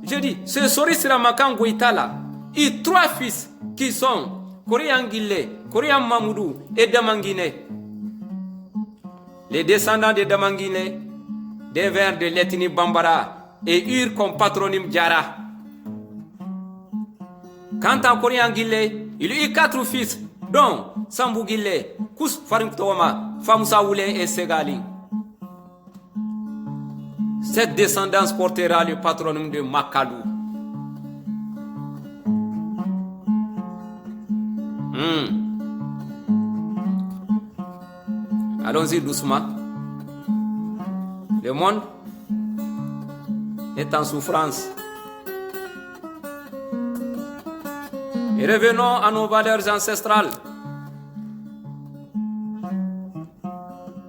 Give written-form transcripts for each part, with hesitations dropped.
J'ai dit, ce Soris Ramakan Goïta là, il a 3 fils qui sont Koréan Guilé, Koréan Mamoudou et Damangine. Les descendants de Damangine devinrent de l'ethnie Bambara et eurent comme patronyme Diara. Quant à Koréan Guilé, il eut 4 fils, dont Sambou Guilé, Kous Farimtoma, Famoussa Oulé et Segali. Cette descendance portera le patronyme de Makalou. Allons-y doucement. Le monde est en souffrance. Et revenons à nos valeurs ancestrales.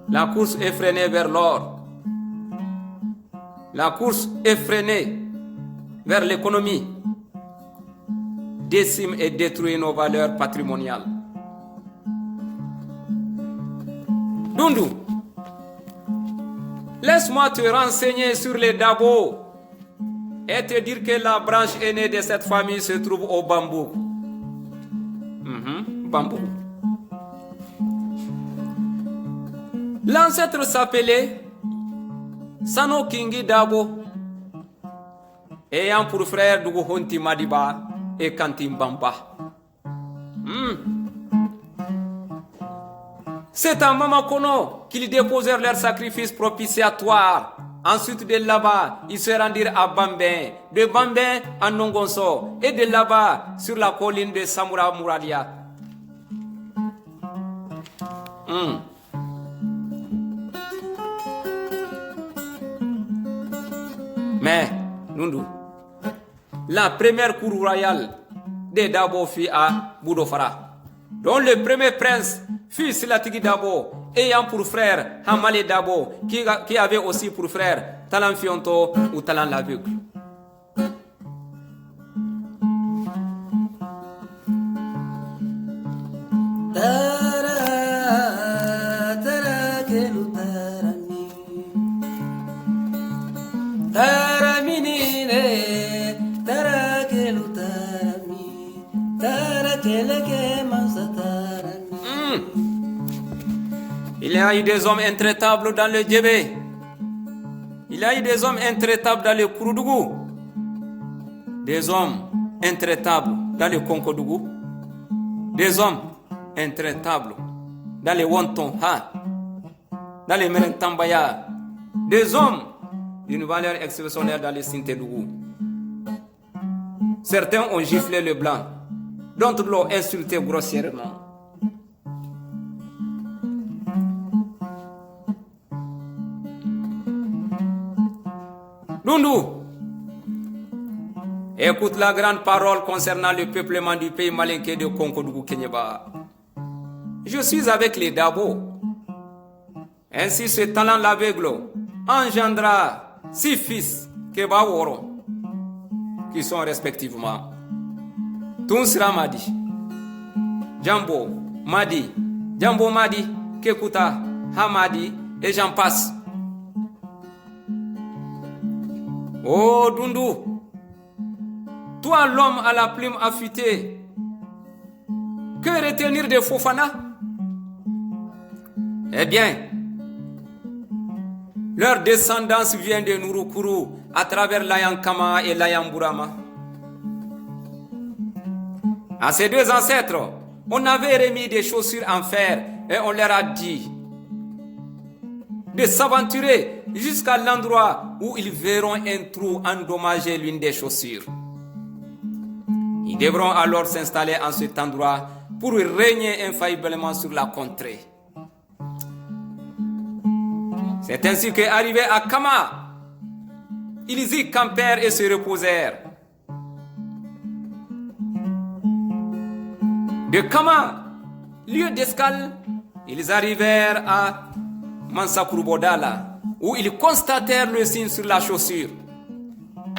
La course effrénée vers l'or. La course effrénée vers l'économie décime et détruit nos valeurs patrimoniales. Dundu, laisse-moi te renseigner sur les Dabo et te dire que la branche aînée de cette famille se trouve au Bambou. Bambou. L'ancêtre s'appelait Sano Kingi Dabo, ayant pour frère Dougou Honti Madiba et Kantim Bamba. C'est à Mamakono qu'ils déposèrent leur sacrifice propitiatoire. Ensuite de là-bas, ils se rendirent à Bambin, de Bambin à Nongonso, et de là-bas sur la colline de Samura Mouralia. Mais, Nundu, la première cour royale des Dabo fut à Boudofara, dont le premier prince fut Silatigi Dabo, ayant pour frère Hamale Dabo, qui avait aussi pour frère Talan Fionto ou Talan l'aveugle. Il y a eu des hommes intraitables dans le Djébé. Il y a eu des hommes intraitables dans le Kouroudougou. Des hommes intraitables dans le Konkodougou. Des hommes intraitables dans le Wonton-Ha, dans le Merentambaya. Des hommes d'une valeur exceptionnelle dans le Sintédougou. Certains ont giflé le blanc, d'autres l'ont insulté grossièrement. Dundu, écoute la grande parole concernant le peuplement du pays malinké de Konkodougou Kenyeba. Je suis avec les Dabo. Ainsi ce talent l'aveugle engendra 6 fils Keba Woro, qui sont respectivement Tunsra Madi, Jambo Madi, Jambo Madi, Kekuta Hamadi et j'en passe. Oh Dundu, toi l'homme à la plume affûtée, que retenir de Fofana? Eh bien, leur descendance vient de Nurukuru à travers l'Ayankama et l'Ayamburama. À ces 2 ancêtres, on avait remis des chaussures en fer et on leur a dit de s'aventurer jusqu'à l'endroit où ils verront un trou endommager l'une des chaussures. Ils devront alors s'installer en cet endroit pour régner infailliblement sur la contrée. C'est ainsi qu'arrivés à Kama, ils y campèrent et se reposèrent. De Kama, lieu d'escale, ils arrivèrent à Mansakurubodala, où ils constatèrent le signe sur la chaussure.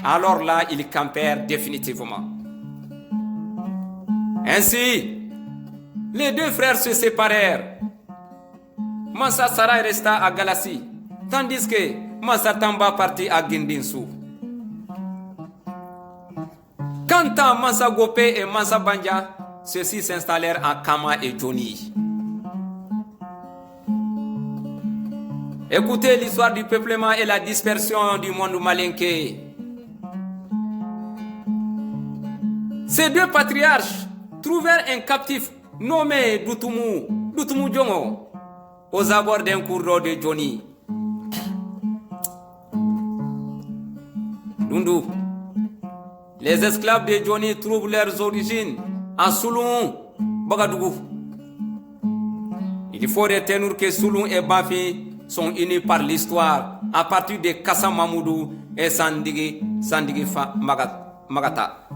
Alors là, ils campèrent définitivement. Ainsi, les 2 frères se séparèrent. Mansa Sarai resta à Galassi, tandis que Mansa Tamba partit à Gindinsou. Quant à Mansa Gopé et Mansa Banja, ceux-ci s'installèrent à Kama et Joni. Écoutez l'histoire du peuplement et la dispersion du monde malinké. Ces deux patriarches trouvèrent un captif nommé Doutoumou Djongo aux abords d'un cours d'eau de Joni. Dundu, les esclaves de Joni trouvent leurs origines à Souloun, Bagadougou. Il faut retenir que Souloun et Bafi sont unis par l'histoire à partir de Kassa Mamoudou et Sandigi Magata.